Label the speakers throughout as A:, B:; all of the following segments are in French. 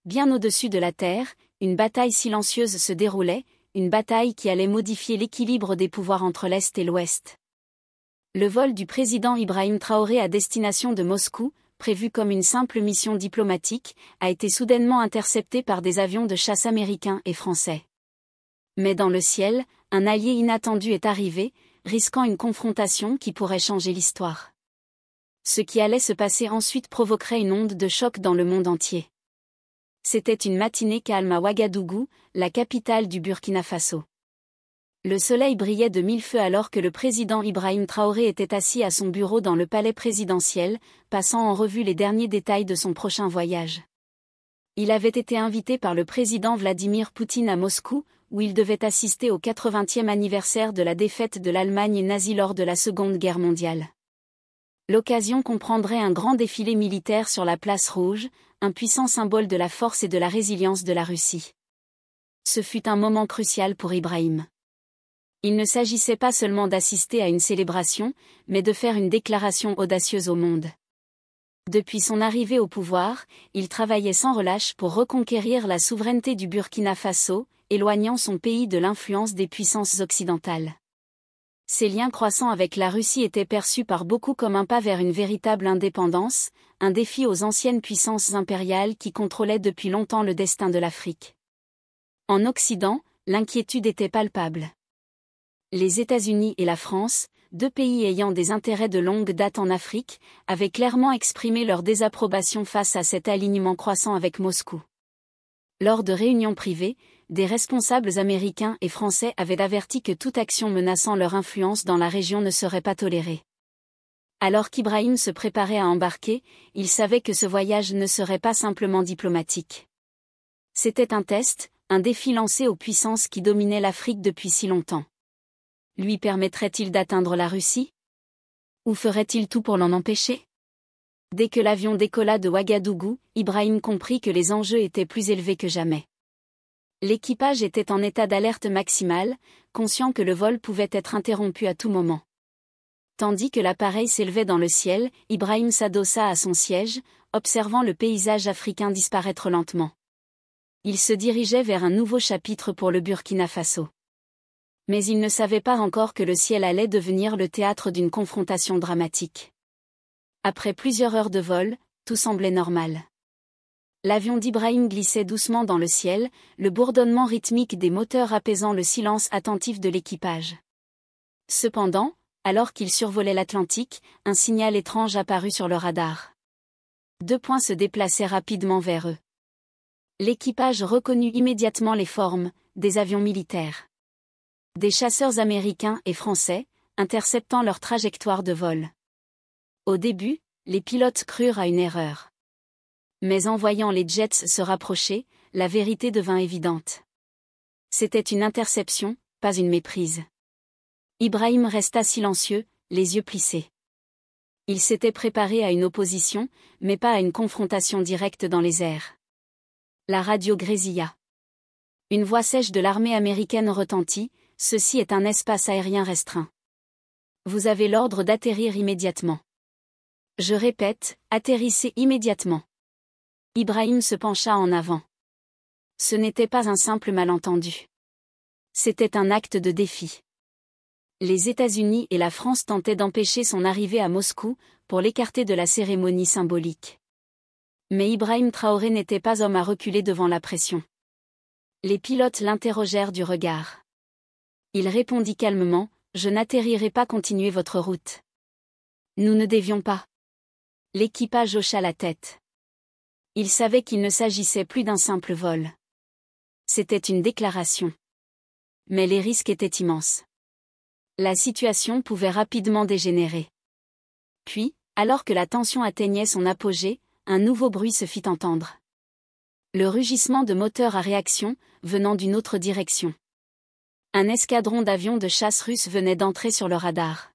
A: Bien au-dessus de la terre, une bataille silencieuse se déroulait, une bataille qui allait modifier l'équilibre des pouvoirs entre l'Est et l'Ouest. Le vol du président Ibrahim Traoré à destination de Moscou, prévu comme une simple mission diplomatique, a été soudainement intercepté par des avions de chasse américains et français. Mais dans le ciel, un allié inattendu est arrivé, risquant une confrontation qui pourrait changer l'histoire. Ce qui allait se passer ensuite provoquerait une onde de choc dans le monde entier. C'était une matinée calme à Ouagadougou, la capitale du Burkina Faso. Le soleil brillait de mille feux alors que le président Ibrahim Traoré était assis à son bureau dans le palais présidentiel, passant en revue les derniers détails de son prochain voyage. Il avait été invité par le président Vladimir Poutine à Moscou, où il devait assister au 80e anniversaire de la défaite de l'Allemagne nazie lors de la Seconde Guerre mondiale. L'occasion comprendrait un grand défilé militaire sur la place Rouge, un puissant symbole de la force et de la résilience de la Russie. Ce fut un moment crucial pour Ibrahim. Il ne s'agissait pas seulement d'assister à une célébration, mais de faire une déclaration audacieuse au monde. Depuis son arrivée au pouvoir, il travaillait sans relâche pour reconquérir la souveraineté du Burkina Faso, éloignant son pays de l'influence des puissances occidentales. Ses liens croissants avec la Russie étaient perçus par beaucoup comme un pas vers une véritable indépendance, un défi aux anciennes puissances impériales qui contrôlaient depuis longtemps le destin de l'Afrique. En Occident, l'inquiétude était palpable. Les États-Unis et la France, deux pays ayant des intérêts de longue date en Afrique, avaient clairement exprimé leur désapprobation face à cet alignement croissant avec Moscou. Lors de réunions privées, des responsables américains et français avaient averti que toute action menaçant leur influence dans la région ne serait pas tolérée. Alors qu'Ibrahim se préparait à embarquer, il savait que ce voyage ne serait pas simplement diplomatique. C'était un test, un défi lancé aux puissances qui dominaient l'Afrique depuis si longtemps. Lui permettrait-il d'atteindre la Russie? Ou ferait-il tout pour l'en empêcher? Dès que l'avion décolla de Ouagadougou, Ibrahim comprit que les enjeux étaient plus élevés que jamais. L'équipage était en état d'alerte maximale, conscient que le vol pouvait être interrompu à tout moment. Tandis que l'appareil s'élevait dans le ciel, Ibrahim s'adossa à son siège, observant le paysage africain disparaître lentement. Il se dirigeait vers un nouveau chapitre pour le Burkina Faso. Mais il ne savait pas encore que le ciel allait devenir le théâtre d'une confrontation dramatique. Après plusieurs heures de vol, tout semblait normal. L'avion d'Ibrahim glissait doucement dans le ciel, le bourdonnement rythmique des moteurs apaisant le silence attentif de l'équipage. Cependant, alors qu'il survolait l'Atlantique, un signal étrange apparut sur le radar. 2 points se déplaçaient rapidement vers eux. L'équipage reconnut immédiatement les formes, des avions militaires. Des chasseurs américains et français, interceptant leur trajectoire de vol. Au début, les pilotes crurent à une erreur. Mais en voyant les jets se rapprocher, la vérité devint évidente. C'était une interception, pas une méprise. Ibrahim resta silencieux, les yeux plissés. Il s'était préparé à une opposition, mais pas à une confrontation directe dans les airs. La radio grésilla. Une voix sèche de l'armée américaine retentit. Ceci est un espace aérien restreint. Vous avez l'ordre d'atterrir immédiatement. Je répète, atterrissez immédiatement. Ibrahim se pencha en avant. Ce n'était pas un simple malentendu. C'était un acte de défi. Les États-Unis et la France tentaient d'empêcher son arrivée à Moscou, pour l'écarter de la cérémonie symbolique. Mais Ibrahim Traoré n'était pas homme à reculer devant la pression. Les pilotes l'interrogèrent du regard. Il répondit calmement, « Je n'atterrirai pas, continuez votre route. » Nous ne dévions pas. L'équipage hocha la tête. Il savait qu'il ne s'agissait plus d'un simple vol. C'était une déclaration. Mais les risques étaient immenses. La situation pouvait rapidement dégénérer. Puis, alors que la tension atteignait son apogée, un nouveau bruit se fit entendre. Le rugissement de moteurs à réaction, venant d'une autre direction. Un escadron d'avions de chasse russes venait d'entrer sur le radar.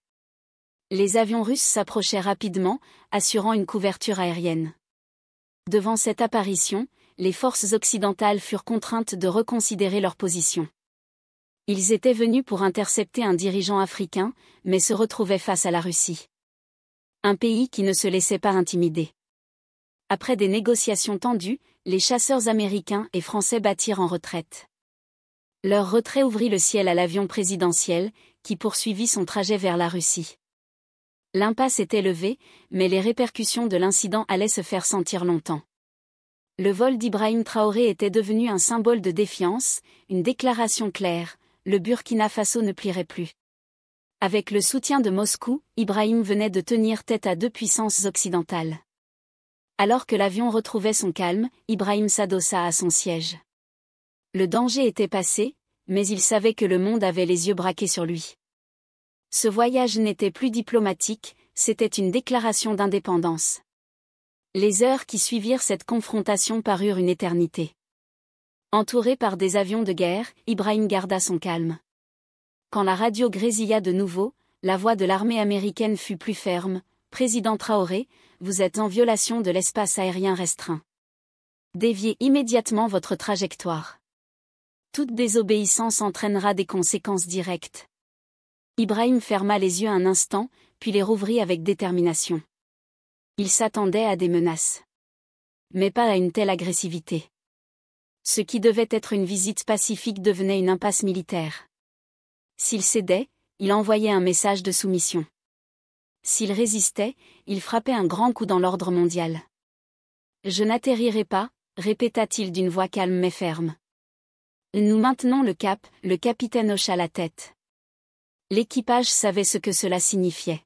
A: Les avions russes s'approchaient rapidement, assurant une couverture aérienne. Devant cette apparition, les forces occidentales furent contraintes de reconsidérer leur position. Ils étaient venus pour intercepter un dirigeant africain, mais se retrouvaient face à la Russie. Un pays qui ne se laissait pas intimider. Après des négociations tendues, les chasseurs américains et français battirent en retraite. Leur retrait ouvrit le ciel à l'avion présidentiel, qui poursuivit son trajet vers la Russie. L'impasse était levée, mais les répercussions de l'incident allaient se faire sentir longtemps. Le vol d'Ibrahim Traoré était devenu un symbole de défiance, une déclaration claire, le Burkina Faso ne plierait plus. Avec le soutien de Moscou, Ibrahim venait de tenir tête à deux puissances occidentales. Alors que l'avion retrouvait son calme, Ibrahim s'adossa à son siège. Le danger était passé, mais il savait que le monde avait les yeux braqués sur lui. Ce voyage n'était plus diplomatique, c'était une déclaration d'indépendance. Les heures qui suivirent cette confrontation parurent une éternité. Entouré par des avions de guerre, Ibrahim garda son calme. Quand la radio grésilla de nouveau, la voix de l'armée américaine fut plus ferme. « Président Traoré, vous êtes en violation de l'espace aérien restreint. Déviez immédiatement votre trajectoire. Toute désobéissance entraînera des conséquences directes. » Ibrahim ferma les yeux un instant, puis les rouvrit avec détermination. Il s'attendait à des menaces. Mais pas à une telle agressivité. Ce qui devait être une visite pacifique devenait une impasse militaire. S'il cédait, il envoyait un message de soumission. S'il résistait, il frappait un grand coup dans l'ordre mondial. « Je n'atterrirai pas », répéta-t-il d'une voix calme mais ferme. « Nous maintenons le cap », le capitaine hocha la tête. L'équipage savait ce que cela signifiait.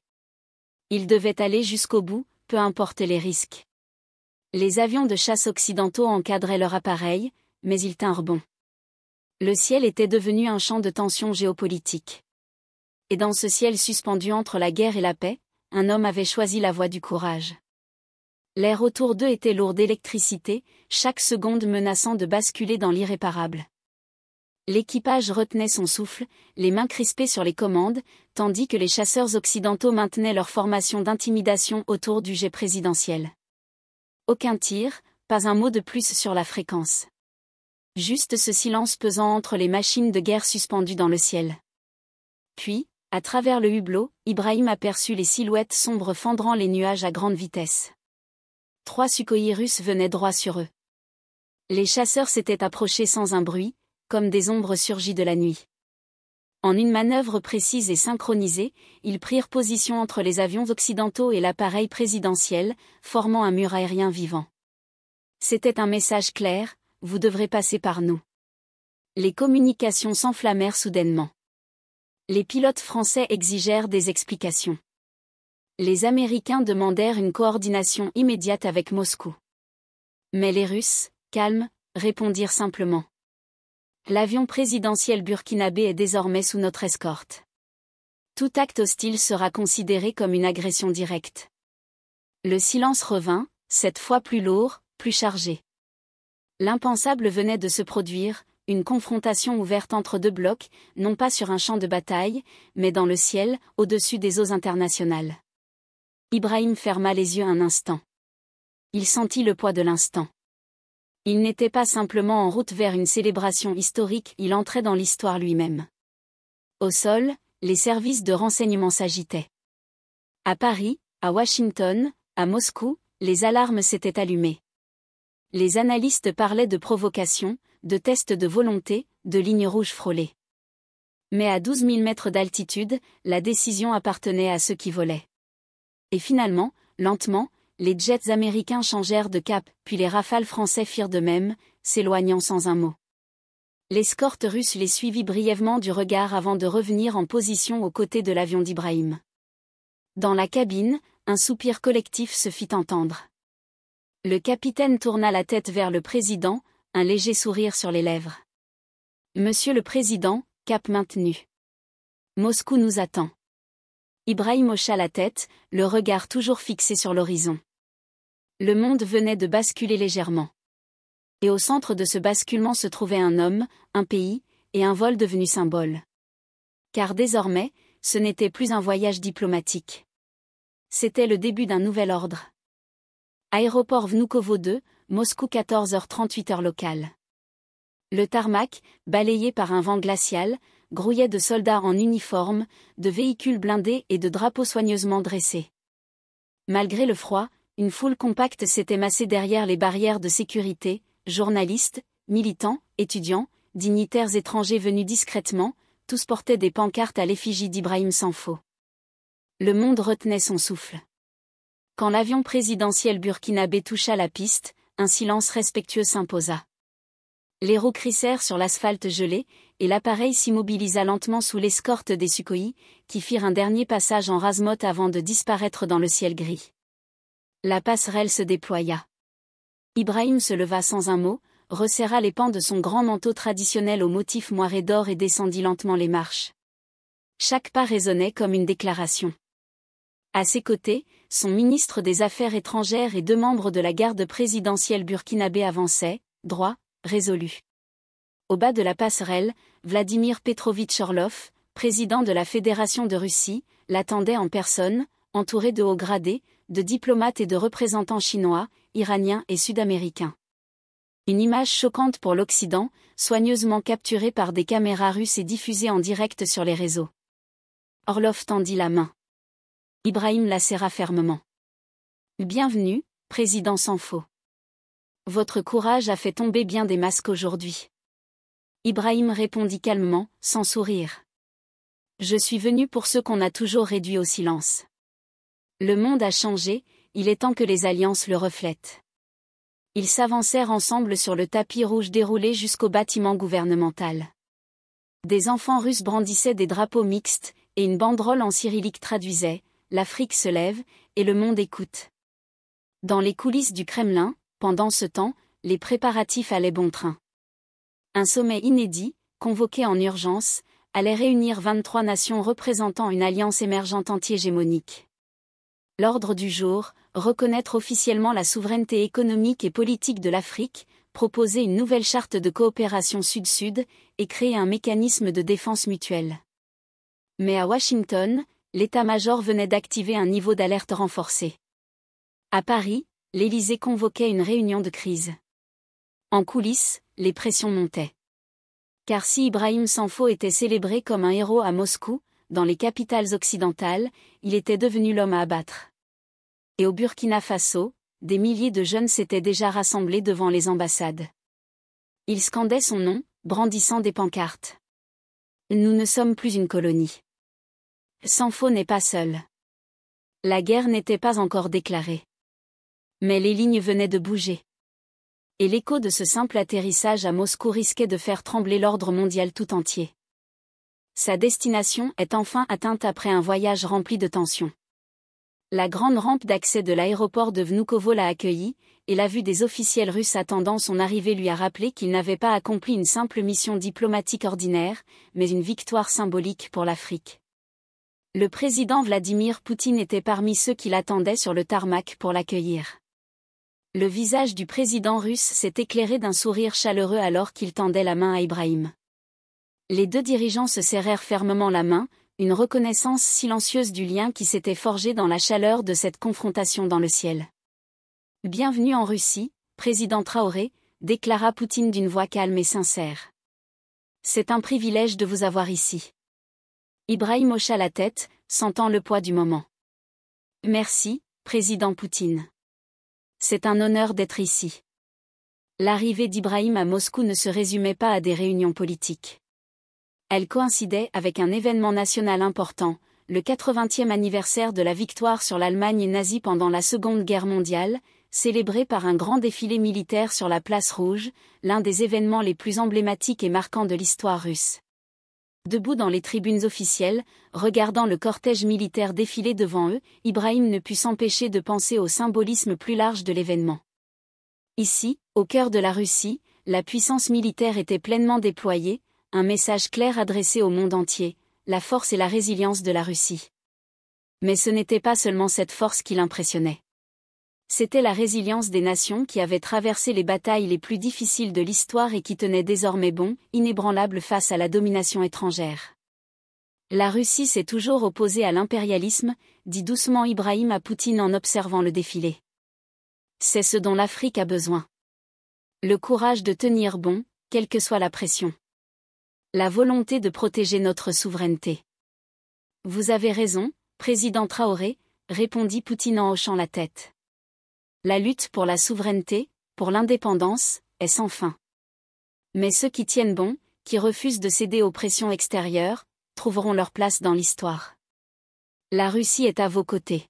A: Il devait aller jusqu'au bout, peu importe les risques. Les avions de chasse occidentaux encadraient leur appareil, mais ils tinrent bon. Le ciel était devenu un champ de tension géopolitique. Et dans ce ciel suspendu entre la guerre et la paix, un homme avait choisi la voie du courage. L'air autour d'eux était lourd d'électricité, chaque seconde menaçant de basculer dans l'irréparable. L'équipage retenait son souffle, les mains crispées sur les commandes, tandis que les chasseurs occidentaux maintenaient leur formation d'intimidation autour du jet présidentiel. Aucun tir, pas un mot de plus sur la fréquence. Juste ce silence pesant entre les machines de guerre suspendues dans le ciel. Puis, à travers le hublot, Ibrahim aperçut les silhouettes sombres fendrant les nuages à grande vitesse. 3 Sukhoi russes venaient droit sur eux. Les chasseurs s'étaient approchés sans un bruit, comme des ombres surgies de la nuit. En une manœuvre précise et synchronisée, ils prirent position entre les avions occidentaux et l'appareil présidentiel, formant un mur aérien vivant. C'était un message clair, « Vous devrez passer par nous ». Les communications s'enflammèrent soudainement. Les pilotes français exigèrent des explications. Les Américains demandèrent une coordination immédiate avec Moscou. Mais les Russes, calmes, répondirent simplement. L'avion présidentiel burkinabé est désormais sous notre escorte. Tout acte hostile sera considéré comme une agression directe. Le silence revint, cette fois plus lourd, plus chargé. L'impensable venait de se produire, une confrontation ouverte entre deux blocs, non pas sur un champ de bataille, mais dans le ciel, au-dessus des eaux internationales. Ibrahim ferma les yeux un instant. Il sentit le poids de l'instant. Il n'était pas simplement en route vers une célébration historique, il entrait dans l'histoire lui-même. Au sol, les services de renseignement s'agitaient. À Paris, à Washington, à Moscou, les alarmes s'étaient allumées. Les analystes parlaient de provocation, de tests de volonté, de lignes rouges frôlées. Mais à 12 000 mètres d'altitude, la décision appartenait à ceux qui volaient. Et finalement, lentement, les jets américains changèrent de cap, puis les rafales français firent de même, s'éloignant sans un mot. L'escorte russe les suivit brièvement du regard avant de revenir en position aux côtés de l'avion d'Ibrahim. Dans la cabine, un soupir collectif se fit entendre. Le capitaine tourna la tête vers le président, un léger sourire sur les lèvres. « Monsieur le Président, cap maintenu. Moscou nous attend. » Ibrahim hocha la tête, le regard toujours fixé sur l'horizon. Le monde venait de basculer légèrement. Et au centre de ce basculement se trouvait un homme, un pays, et un vol devenu symbole. Car désormais, ce n'était plus un voyage diplomatique. C'était le début d'un nouvel ordre. Aéroport Vnukovo 2, Moscou 14h38 heure locale. Le tarmac, balayé par un vent glacial, grouillait de soldats en uniforme, de véhicules blindés et de drapeaux soigneusement dressés. Malgré le froid, une foule compacte s'était massée derrière les barrières de sécurité, journalistes, militants, étudiants, dignitaires étrangers venus discrètement, tous portaient des pancartes à l'effigie d'Ibrahim Sanfo. Le monde retenait son souffle. Quand l'avion présidentiel burkinabé toucha la piste, un silence respectueux s'imposa. Les roues crissèrent sur l'asphalte gelé, et l'appareil s'immobilisa lentement sous l'escorte des Sukhoi, qui firent un dernier passage en rase-motte avant de disparaître dans le ciel gris. La passerelle se déploya. Ibrahim se leva sans un mot, resserra les pans de son grand manteau traditionnel au motif moiré d'or et descendit lentement les marches. Chaque pas résonnait comme une déclaration. À ses côtés, son ministre des Affaires étrangères et 2 membres de la garde présidentielle burkinabé avançaient, droits, résolus. Au bas de la passerelle, Vladimir Petrovitch Orlov, président de la Fédération de Russie, l'attendait en personne, entouré de hauts gradés, de diplomates et de représentants chinois, iraniens et sud-américains. Une image choquante pour l'Occident, soigneusement capturée par des caméras russes et diffusée en direct sur les réseaux. Orlov tendit la main. Ibrahim la serra fermement. « Bienvenue, président Sanfo. Votre courage a fait tomber bien des masques aujourd'hui. » Ibrahim répondit calmement, sans sourire. « Je suis venu pour ceux qu'on a toujours réduits au silence. Le monde a changé, il est temps que les alliances le reflètent. » Ils s'avancèrent ensemble sur le tapis rouge déroulé jusqu'au bâtiment gouvernemental. Des enfants russes brandissaient des drapeaux mixtes, et une banderole en cyrillique traduisait « L'Afrique se lève, et le monde écoute ». Dans les coulisses du Kremlin, pendant ce temps, les préparatifs allaient bon train. Un sommet inédit, convoqué en urgence, allait réunir 23 nations représentant une alliance émergente anti-hégémonique. L'ordre du jour, reconnaître officiellement la souveraineté économique et politique de l'Afrique, proposer une nouvelle charte de coopération sud-sud, et créer un mécanisme de défense mutuelle. Mais à Washington, l'état-major venait d'activer un niveau d'alerte renforcé. À Paris, l'Élysée convoquait une réunion de crise. En coulisses, les pressions montaient. Car si Ibrahim Sanfo était célébré comme un héros à Moscou, dans les capitales occidentales, il était devenu l'homme à abattre. Et au Burkina Faso, des milliers de jeunes s'étaient déjà rassemblés devant les ambassades. Ils scandaient son nom, brandissant des pancartes. Nous ne sommes plus une colonie. Sanfo n'est pas seul. La guerre n'était pas encore déclarée. Mais les lignes venaient de bouger. Et l'écho de ce simple atterrissage à Moscou risquait de faire trembler l'ordre mondial tout entier. Sa destination est enfin atteinte après un voyage rempli de tensions. La grande rampe d'accès de l'aéroport de Vnukovo l'a accueilli, et la vue des officiels russes attendant son arrivée lui a rappelé qu'il n'avait pas accompli une simple mission diplomatique ordinaire, mais une victoire symbolique pour l'Afrique. Le président Vladimir Poutine était parmi ceux qui l'attendaient sur le tarmac pour l'accueillir. Le visage du président russe s'est éclairé d'un sourire chaleureux alors qu'il tendait la main à Ibrahim. Les 2 dirigeants se serrèrent fermement la main, une reconnaissance silencieuse du lien qui s'était forgé dans la chaleur de cette confrontation dans le ciel. « Bienvenue en Russie, président Traoré », déclara Poutine d'une voix calme et sincère. « C'est un privilège de vous avoir ici. » Ibrahim hocha la tête, sentant le poids du moment. « Merci, président Poutine. C'est un honneur d'être ici. » L'arrivée d'Ibrahim à Moscou ne se résumait pas à des réunions politiques. Elle coïncidait avec un événement national important, le 80e anniversaire de la victoire sur l'Allemagne nazie pendant la Seconde Guerre mondiale, célébré par un grand défilé militaire sur la Place Rouge, l'un des événements les plus emblématiques et marquants de l'histoire russe. Debout dans les tribunes officielles, regardant le cortège militaire défiler devant eux, Ibrahim ne put s'empêcher de penser au symbolisme plus large de l'événement. Ici, au cœur de la Russie, la puissance militaire était pleinement déployée, un message clair adressé au monde entier, la force et la résilience de la Russie. Mais ce n'était pas seulement cette force qui l'impressionnait. C'était la résilience des nations qui avaient traversé les batailles les plus difficiles de l'histoire et qui tenaient désormais bon, inébranlables face à la domination étrangère. La Russie s'est toujours opposée à l'impérialisme, dit doucement Ibrahim à Poutine en observant le défilé. C'est ce dont l'Afrique a besoin. Le courage de tenir bon, quelle que soit la pression. La volonté de protéger notre souveraineté. Vous avez raison, président Traoré, répondit Poutine en hochant la tête. La lutte pour la souveraineté, pour l'indépendance, est sans fin. Mais ceux qui tiennent bon, qui refusent de céder aux pressions extérieures, trouveront leur place dans l'histoire. La Russie est à vos côtés.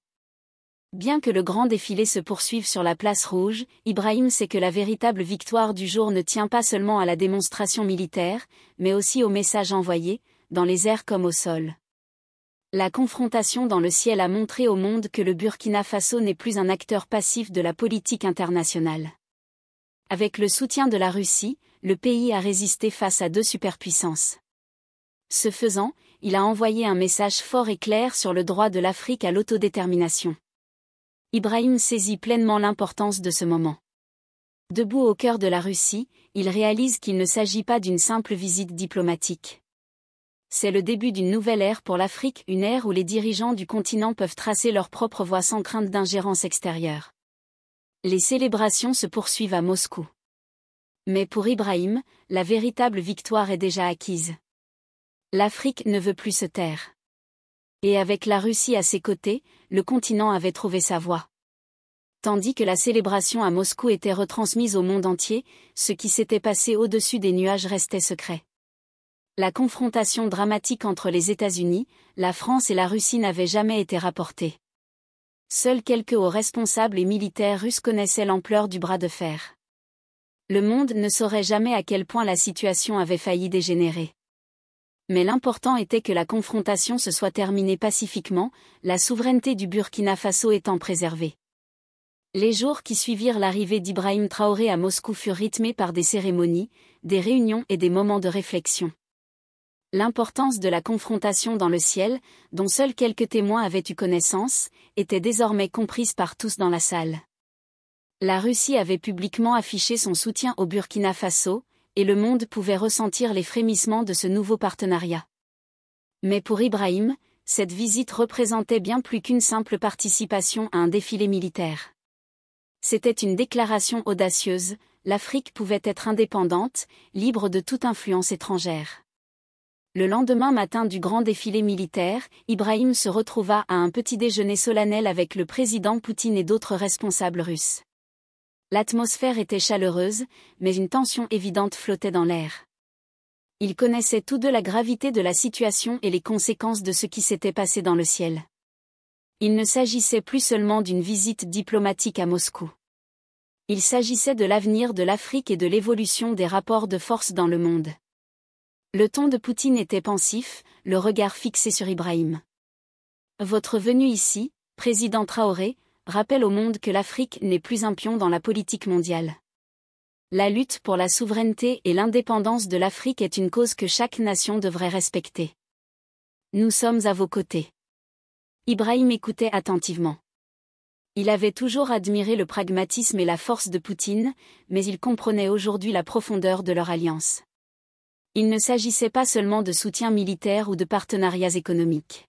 A: Bien que le grand défilé se poursuive sur la place rouge, Ibrahim sait que la véritable victoire du jour ne tient pas seulement à la démonstration militaire, mais aussi au message envoyé, dans les airs comme au sol. La confrontation dans le ciel a montré au monde que le Burkina Faso n'est plus un acteur passif de la politique internationale. Avec le soutien de la Russie, le pays a résisté face à deux superpuissances. Ce faisant, il a envoyé un message fort et clair sur le droit de l'Afrique à l'autodétermination. Ibrahim saisit pleinement l'importance de ce moment. Debout au cœur de la Russie, il réalise qu'il ne s'agit pas d'une simple visite diplomatique. C'est le début d'une nouvelle ère pour l'Afrique, une ère où les dirigeants du continent peuvent tracer leur propre voie sans crainte d'ingérence extérieure. Les célébrations se poursuivent à Moscou. Mais pour Ibrahim, la véritable victoire est déjà acquise. L'Afrique ne veut plus se taire. Et avec la Russie à ses côtés, le continent avait trouvé sa voie. Tandis que la célébration à Moscou était retransmise au monde entier, ce qui s'était passé au-dessus des nuages restait secret. La confrontation dramatique entre les États-Unis, la France et la Russie n'avait jamais été rapportée. Seuls quelques hauts responsables et militaires russes connaissaient l'ampleur du bras de fer. Le monde ne saurait jamais à quel point la situation avait failli dégénérer. Mais l'important était que la confrontation se soit terminée pacifiquement, la souveraineté du Burkina Faso étant préservée. Les jours qui suivirent l'arrivée d'Ibrahim Traoré à Moscou furent rythmés par des cérémonies, des réunions et des moments de réflexion. L'importance de la confrontation dans le ciel, dont seuls quelques témoins avaient eu connaissance, était désormais comprise par tous dans la salle. La Russie avait publiquement affiché son soutien au Burkina Faso, et le monde pouvait ressentir les frémissements de ce nouveau partenariat. Mais pour Ibrahim, cette visite représentait bien plus qu'une simple participation à un défilé militaire. C'était une déclaration audacieuse, l'Afrique pouvait être indépendante, libre de toute influence étrangère. Le lendemain matin du grand défilé militaire, Ibrahim se retrouva à un petit déjeuner solennel avec le président Poutine et d'autres responsables russes. L'atmosphère était chaleureuse, mais une tension évidente flottait dans l'air. Ils connaissaient tous deux la gravité de la situation et les conséquences de ce qui s'était passé dans le ciel. Il ne s'agissait plus seulement d'une visite diplomatique à Moscou. Il s'agissait de l'avenir de l'Afrique et de l'évolution des rapports de force dans le monde. Le ton de Poutine était pensif, le regard fixé sur Ibrahim. Votre venue ici, président Traoré, rappelle au monde que l'Afrique n'est plus un pion dans la politique mondiale. La lutte pour la souveraineté et l'indépendance de l'Afrique est une cause que chaque nation devrait respecter. Nous sommes à vos côtés. Ibrahim écoutait attentivement. Il avait toujours admiré le pragmatisme et la force de Poutine, mais il comprenait aujourd'hui la profondeur de leur alliance. Il ne s'agissait pas seulement de soutien militaire ou de partenariats économiques.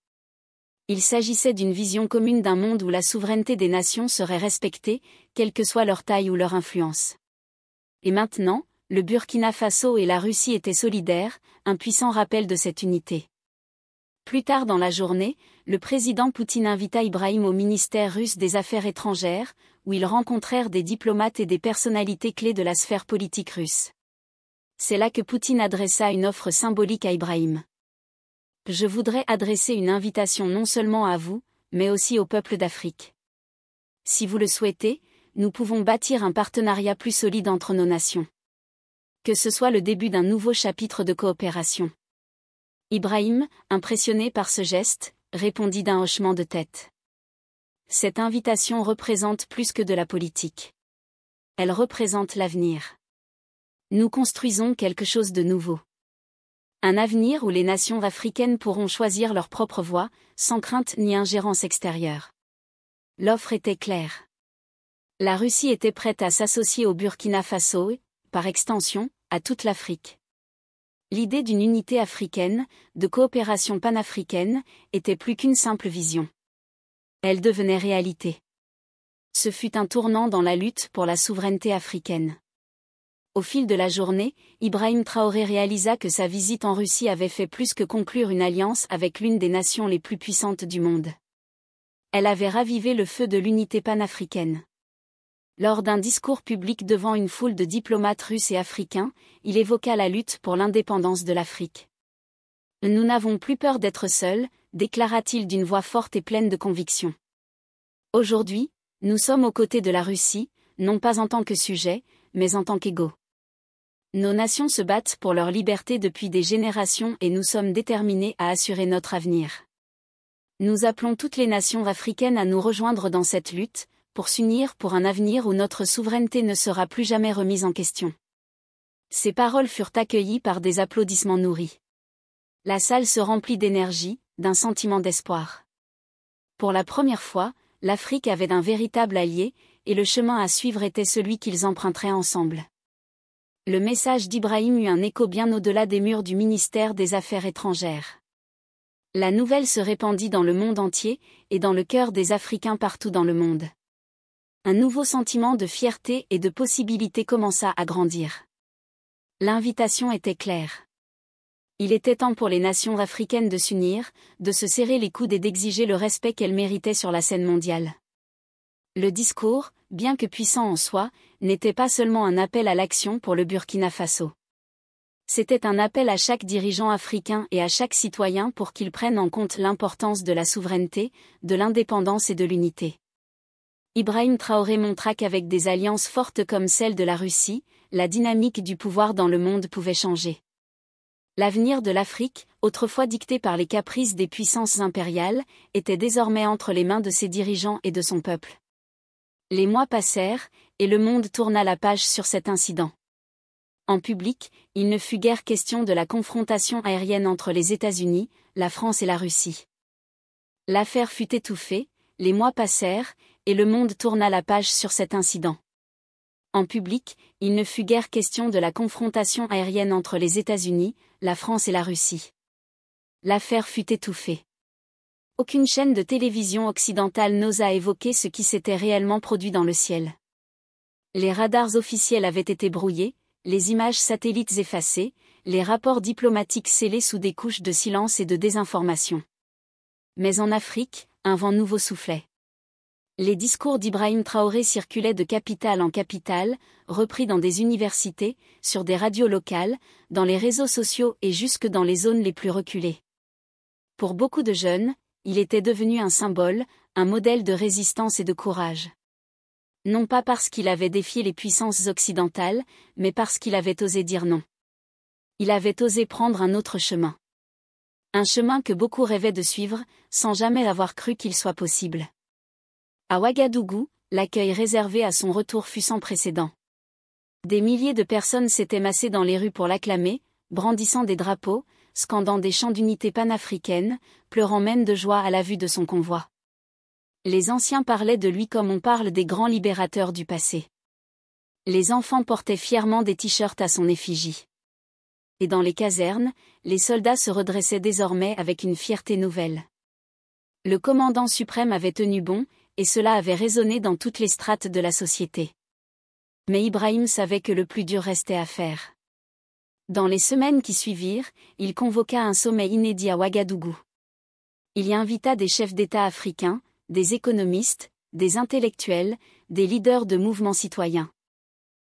A: Il s'agissait d'une vision commune d'un monde où la souveraineté des nations serait respectée, quelle que soit leur taille ou leur influence. Et maintenant, le Burkina Faso et la Russie étaient solidaires, un puissant rappel de cette unité. Plus tard dans la journée, le président Poutine invita Ibrahim au ministère russe des Affaires étrangères, où ils rencontrèrent des diplomates et des personnalités clés de la sphère politique russe. C'est là que Poutine adressa une offre symbolique à Ibrahim. Je voudrais adresser une invitation non seulement à vous, mais aussi au peuple d'Afrique. Si vous le souhaitez, nous pouvons bâtir un partenariat plus solide entre nos nations. Que ce soit le début d'un nouveau chapitre de coopération. Ibrahim, impressionné par ce geste, répondit d'un hochement de tête. Cette invitation représente plus que de la politique. Elle représente l'avenir. Nous construisons quelque chose de nouveau. Un avenir où les nations africaines pourront choisir leur propre voie, sans crainte ni ingérence extérieure. L'offre était claire. La Russie était prête à s'associer au Burkina Faso et, par extension, à toute l'Afrique. L'idée d'une unité africaine, de coopération panafricaine, était plus qu'une simple vision. Elle devenait réalité. Ce fut un tournant dans la lutte pour la souveraineté africaine. Au fil de la journée, Ibrahim Traoré réalisa que sa visite en Russie avait fait plus que conclure une alliance avec l'une des nations les plus puissantes du monde. Elle avait ravivé le feu de l'unité panafricaine. Lors d'un discours public devant une foule de diplomates russes et africains, il évoqua la lutte pour l'indépendance de l'Afrique. « Nous n'avons plus peur d'être seuls », déclara-t-il d'une voix forte et pleine de conviction. Aujourd'hui, nous sommes aux côtés de la Russie, non pas en tant que sujet, mais en tant qu'égaux. Nos nations se battent pour leur liberté depuis des générations et nous sommes déterminés à assurer notre avenir. Nous appelons toutes les nations africaines à nous rejoindre dans cette lutte, pour s'unir pour un avenir où notre souveraineté ne sera plus jamais remise en question. Ces paroles furent accueillies par des applaudissements nourris. La salle se remplit d'énergie, d'un sentiment d'espoir. Pour la première fois, l'Afrique avait un véritable allié, et le chemin à suivre était celui qu'ils emprunteraient ensemble. Le message d'Ibrahim eut un écho bien au-delà des murs du ministère des Affaires étrangères. La nouvelle se répandit dans le monde entier, et dans le cœur des Africains partout dans le monde. Un nouveau sentiment de fierté et de possibilité commença à grandir. L'invitation était claire. Il était temps pour les nations africaines de s'unir, de se serrer les coudes et d'exiger le respect qu'elles méritaient sur la scène mondiale. Le discours, bien que puissant en soi, n'était pas seulement un appel à l'action pour le Burkina Faso. C'était un appel à chaque dirigeant africain et à chaque citoyen pour qu'ils prennent en compte l'importance de la souveraineté, de l'indépendance et de l'unité. Ibrahim Traoré montra qu'avec des alliances fortes comme celle de la Russie, la dynamique du pouvoir dans le monde pouvait changer. L'avenir de l'Afrique, autrefois dicté par les caprices des puissances impériales, était désormais entre les mains de ses dirigeants et de son peuple. Les mois passèrent, et le monde tourna la page sur cet incident. En public, il ne fut guère question de la confrontation aérienne entre les États-Unis, la France et la Russie. L'affaire fut étouffée, les mois passèrent, et le monde tourna la page sur cet incident. En public, il ne fut guère question de la confrontation aérienne entre les États-Unis, la France et la Russie. L'affaire fut étouffée. Aucune chaîne de télévision occidentale n'osa évoquer ce qui s'était réellement produit dans le ciel. Les radars officiels avaient été brouillés, les images satellites effacées, les rapports diplomatiques scellés sous des couches de silence et de désinformation. Mais en Afrique, un vent nouveau soufflait. Les discours d'Ibrahim Traoré circulaient de capitale en capitale, repris dans des universités, sur des radios locales, dans les réseaux sociaux et jusque dans les zones les plus reculées. Pour beaucoup de jeunes, il était devenu un symbole, un modèle de résistance et de courage. Non pas parce qu'il avait défié les puissances occidentales, mais parce qu'il avait osé dire non. Il avait osé prendre un autre chemin. Un chemin que beaucoup rêvaient de suivre, sans jamais avoir cru qu'il soit possible. À Ouagadougou, l'accueil réservé à son retour fut sans précédent. Des milliers de personnes s'étaient massées dans les rues pour l'acclamer, brandissant des drapeaux, scandant des chants d'unité panafricaine, pleurant même de joie à la vue de son convoi. Les anciens parlaient de lui comme on parle des grands libérateurs du passé. Les enfants portaient fièrement des t-shirts à son effigie. Et dans les casernes, les soldats se redressaient désormais avec une fierté nouvelle. Le commandant suprême avait tenu bon, et cela avait résonné dans toutes les strates de la société. Mais Ibrahim savait que le plus dur restait à faire. Dans les semaines qui suivirent, il convoqua un sommet inédit à Ouagadougou. Il y invita des chefs d'État africains, des économistes, des intellectuels, des leaders de mouvements citoyens.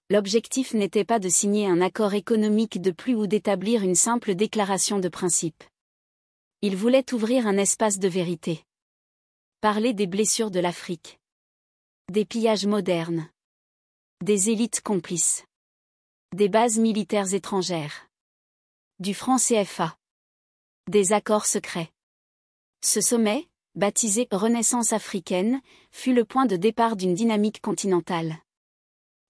A: L'objectif n'était pas de signer un accord économique de plus ou d'établir une simple déclaration de principe. Il voulait ouvrir un espace de vérité. Parler des blessures de l'Afrique. Des pillages modernes. Des élites complices. Des bases militaires étrangères. Du franc CFA. Des accords secrets. Ce sommet, baptisé Renaissance africaine, fut le point de départ d'une dynamique continentale.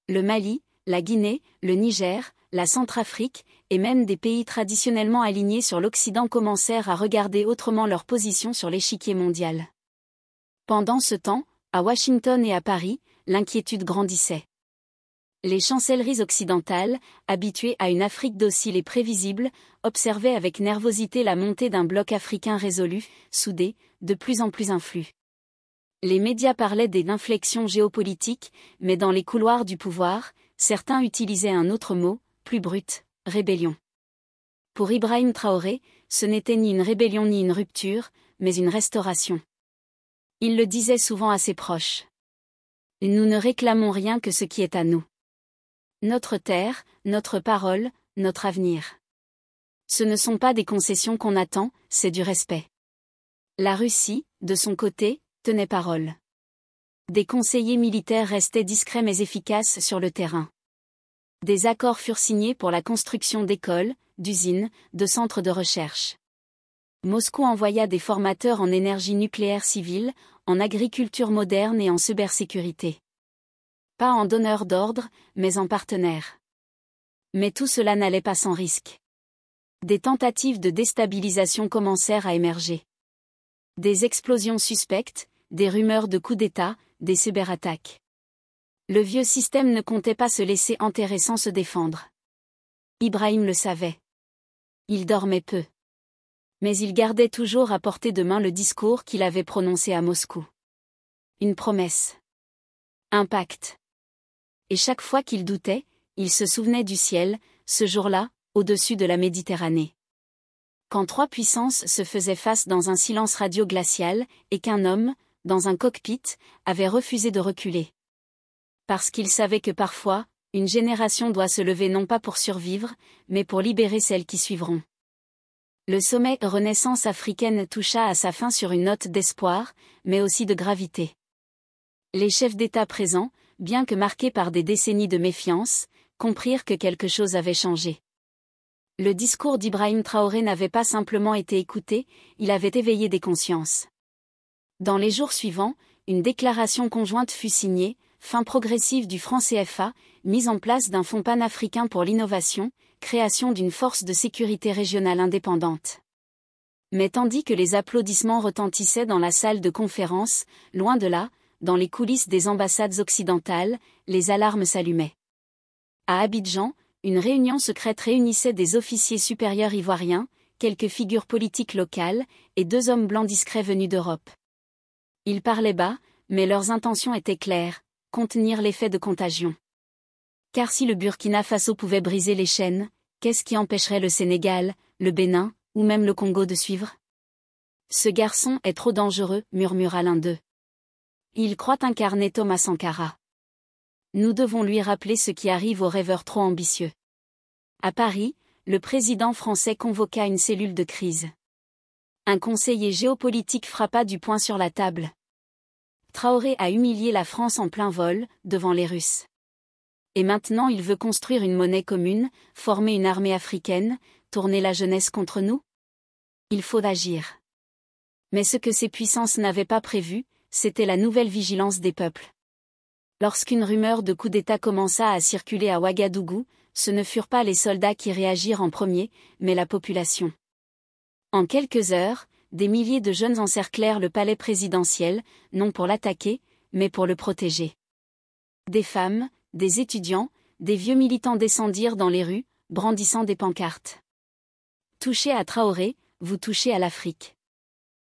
A: Le Mali, la Guinée, le Niger, la Centrafrique, et même des pays traditionnellement alignés sur l'Occident commencèrent à regarder autrement leur position sur l'échiquier mondial. Pendant ce temps, à Washington et à Paris, l'inquiétude grandissait. Les chancelleries occidentales, habituées à une Afrique docile et prévisible, observaient avec nervosité la montée d'un bloc africain résolu, soudé, de plus en plus influx. Les médias parlaient d'inflexions géopolitiques, mais dans les couloirs du pouvoir, certains utilisaient un autre mot, plus brut, rébellion. Pour Ibrahim Traoré, ce n'était ni une rébellion ni une rupture, mais une restauration. Il le disait souvent à ses proches. Nous ne réclamons rien que ce qui est à nous. Notre terre, notre parole, notre avenir. Ce ne sont pas des concessions qu'on attend, c'est du respect. La Russie, de son côté, tenait parole. Des conseillers militaires restaient discrets mais efficaces sur le terrain. Des accords furent signés pour la construction d'écoles, d'usines, de centres de recherche. Moscou envoya des formateurs en énergie nucléaire civile, en agriculture moderne et en cybersécurité. Pas en donneur d'ordre, mais en partenaire. Mais tout cela n'allait pas sans risque. Des tentatives de déstabilisation commencèrent à émerger. Des explosions suspectes, des rumeurs de coups d'État, des cyberattaques. Le vieux système ne comptait pas se laisser enterrer sans se défendre. Ibrahim le savait. Il dormait peu. Mais il gardait toujours à portée de main le discours qu'il avait prononcé à Moscou. Une promesse. Un pacte. Et chaque fois qu'il doutait, il se souvenait du ciel, ce jour-là, au-dessus de la Méditerranée. Quand trois puissances se faisaient face dans un silence radio-glacial, et qu'un homme, dans un cockpit, avait refusé de reculer. Parce qu'il savait que parfois, une génération doit se lever non pas pour survivre, mais pour libérer celles qui suivront. Le sommet Renaissance africaine toucha à sa fin sur une note d'espoir, mais aussi de gravité. Les chefs d'État présents, bien que marqués par des décennies de méfiance, comprirent que quelque chose avait changé. Le discours d'Ibrahim Traoré n'avait pas simplement été écouté, il avait éveillé des consciences. Dans les jours suivants, une déclaration conjointe fut signée, fin progressive du franc CFA, mise en place d'un fonds panafricain pour l'innovation, création d'une force de sécurité régionale indépendante. Mais tandis que les applaudissements retentissaient dans la salle de conférence, loin de là, dans les coulisses des ambassades occidentales, les alarmes s'allumaient. À Abidjan, une réunion secrète réunissait des officiers supérieurs ivoiriens, quelques figures politiques locales, et 2 hommes blancs discrets venus d'Europe. Ils parlaient bas, mais leurs intentions étaient claires, contenir l'effet de contagion. Car si le Burkina Faso pouvait briser les chaînes, qu'est-ce qui empêcherait le Sénégal, le Bénin, ou même le Congo de suivre? Ce garçon est trop dangereux, murmura l'un d'eux. Il croit incarner Thomas Sankara. Nous devons lui rappeler ce qui arrive aux rêveurs trop ambitieux. À Paris, le président français convoqua une cellule de crise. Un conseiller géopolitique frappa du poing sur la table. Traoré a humilié la France en plein vol, devant les Russes. Et maintenant il veut construire une monnaie commune, former une armée africaine, tourner la jeunesse contre nous? Il faut agir. Mais ce que ces puissances n'avaient pas prévu, c'était la nouvelle vigilance des peuples. Lorsqu'une rumeur de coup d'État commença à circuler à Ouagadougou, ce ne furent pas les soldats qui réagirent en premier, mais la population. En quelques heures, des milliers de jeunes encerclèrent le palais présidentiel, non pour l'attaquer, mais pour le protéger. Des femmes, des étudiants, des vieux militants descendirent dans les rues, brandissant des pancartes. Touchez à Traoré, vous touchez à l'Afrique.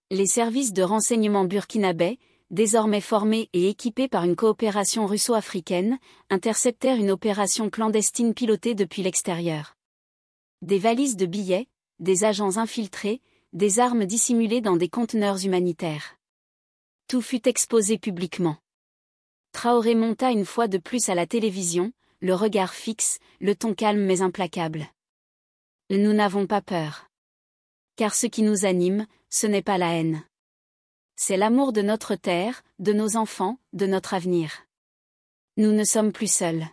A: Les services de renseignement burkinabais, désormais formés et équipés par une coopération russo-africaine, interceptèrent une opération clandestine pilotée depuis l'extérieur. Des valises de billets, des agents infiltrés, des armes dissimulées dans des conteneurs humanitaires. Tout fut exposé publiquement. Traoré monta une fois de plus à la télévision, le regard fixe, le ton calme mais implacable. Nous n'avons pas peur. Car ce qui nous anime, ce n'est pas la haine. C'est l'amour de notre terre, de nos enfants, de notre avenir. Nous ne sommes plus seuls.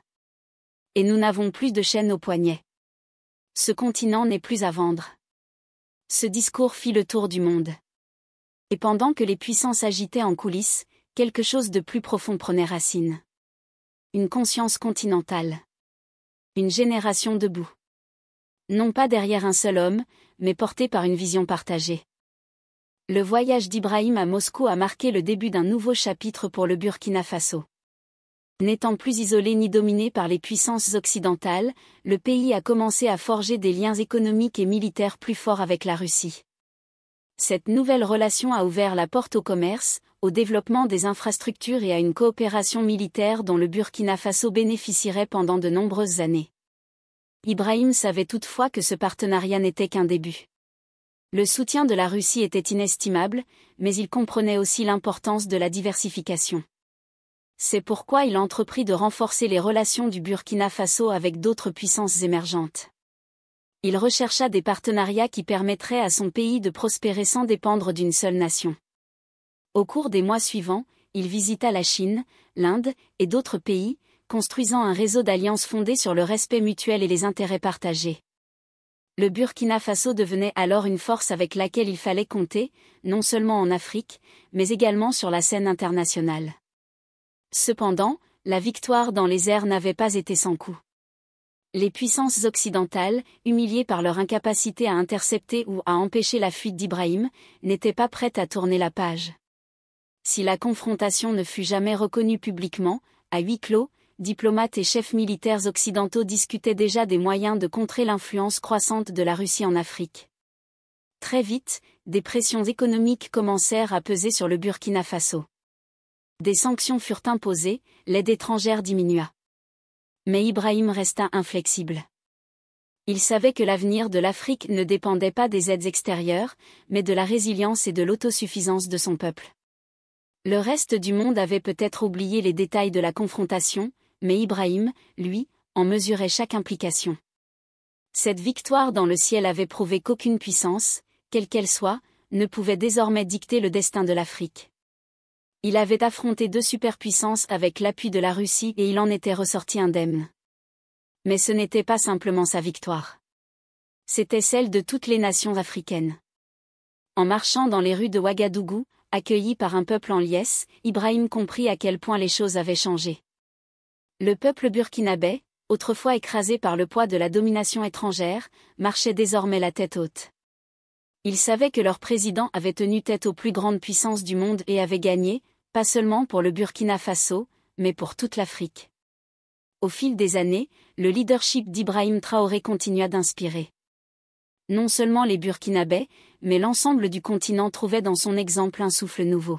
A: Et nous n'avons plus de chaînes au poignet. Ce continent n'est plus à vendre. Ce discours fit le tour du monde. Et pendant que les puissances agitaient en coulisses, quelque chose de plus profond prenait racine. Une conscience continentale. Une génération debout. Non pas derrière un seul homme, mais portée par une vision partagée. Le voyage d'Ibrahim à Moscou a marqué le début d'un nouveau chapitre pour le Burkina Faso. N'étant plus isolé ni dominé par les puissances occidentales, le pays a commencé à forger des liens économiques et militaires plus forts avec la Russie. Cette nouvelle relation a ouvert la porte au commerce, au développement des infrastructures et à une coopération militaire dont le Burkina Faso bénéficierait pendant de nombreuses années. Ibrahim savait toutefois que ce partenariat n'était qu'un début. Le soutien de la Russie était inestimable, mais il comprenait aussi l'importance de la diversification. C'est pourquoi il entreprit de renforcer les relations du Burkina Faso avec d'autres puissances émergentes. Il rechercha des partenariats qui permettraient à son pays de prospérer sans dépendre d'une seule nation. Au cours des mois suivants, il visita la Chine, l'Inde et d'autres pays, construisant un réseau d'alliances fondé sur le respect mutuel et les intérêts partagés. Le Burkina Faso devenait alors une force avec laquelle il fallait compter, non seulement en Afrique, mais également sur la scène internationale. Cependant, la victoire dans les airs n'avait pas été sans coup. Les puissances occidentales, humiliées par leur incapacité à intercepter ou à empêcher la fuite d'Ibrahim, n'étaient pas prêtes à tourner la page. Si la confrontation ne fut jamais reconnue publiquement, à huis clos, diplomates et chefs militaires occidentaux discutaient déjà des moyens de contrer l'influence croissante de la Russie en Afrique. Très vite, des pressions économiques commencèrent à peser sur le Burkina Faso. Des sanctions furent imposées, l'aide étrangère diminua. Mais Ibrahim resta inflexible. Il savait que l'avenir de l'Afrique ne dépendait pas des aides extérieures, mais de la résilience et de l'autosuffisance de son peuple. Le reste du monde avait peut-être oublié les détails de la confrontation, mais Ibrahim, lui, en mesurait chaque implication. Cette victoire dans le ciel avait prouvé qu'aucune puissance, quelle qu'elle soit, ne pouvait désormais dicter le destin de l'Afrique. Il avait affronté deux superpuissances avec l'appui de la Russie et il en était ressorti indemne. Mais ce n'était pas simplement sa victoire. C'était celle de toutes les nations africaines. En marchant dans les rues de Ouagadougou, accueilli par un peuple en liesse, Ibrahim comprit à quel point les choses avaient changé. Le peuple burkinabé, autrefois écrasé par le poids de la domination étrangère, marchait désormais la tête haute. Ils savaient que leur président avait tenu tête aux plus grandes puissances du monde et avait gagné, pas seulement pour le Burkina Faso, mais pour toute l'Afrique. Au fil des années, le leadership d'Ibrahim Traoré continua d'inspirer. Non seulement les Burkinabés, mais l'ensemble du continent trouvait dans son exemple un souffle nouveau.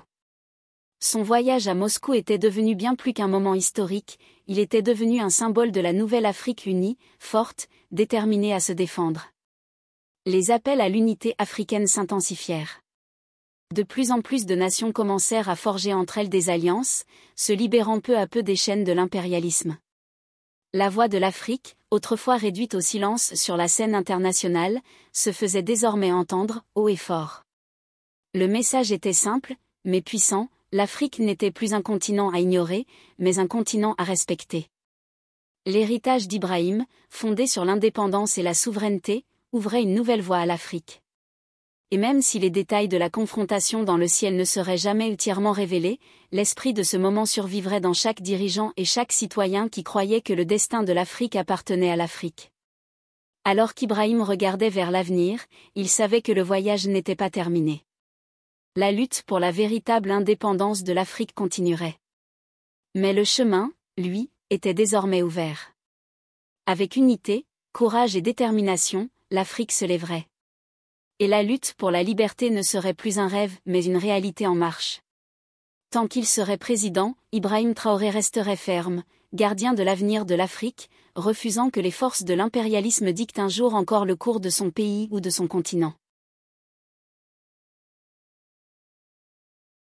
A: Son voyage à Moscou était devenu bien plus qu'un moment historique, il était devenu un symbole de la nouvelle Afrique unie, forte, déterminée à se défendre. Les appels à l'unité africaine s'intensifièrent. De plus en plus de nations commencèrent à forger entre elles des alliances, se libérant peu à peu des chaînes de l'impérialisme. La voix de l'Afrique, autrefois réduite au silence sur la scène internationale, se faisait désormais entendre, haut et fort. Le message était simple, mais puissant, l'Afrique n'était plus un continent à ignorer, mais un continent à respecter. L'héritage d'Ibrahim, fondé sur l'indépendance et la souveraineté, ouvrait une nouvelle voie à l'Afrique. Et même si les détails de la confrontation dans le ciel ne seraient jamais entièrement révélés, l'esprit de ce moment survivrait dans chaque dirigeant et chaque citoyen qui croyait que le destin de l'Afrique appartenait à l'Afrique. Alors qu'Ibrahim regardait vers l'avenir, il savait que le voyage n'était pas terminé. La lutte pour la véritable indépendance de l'Afrique continuerait. Mais le chemin, lui, était désormais ouvert. Avec unité, courage et détermination, l'Afrique se lèverait. Et la lutte pour la liberté ne serait plus un rêve mais une réalité en marche. Tant qu'il serait président, Ibrahim Traoré resterait ferme, gardien de l'avenir de l'Afrique, refusant que les forces de l'impérialisme dictent un jour encore le cours de son pays ou de son continent.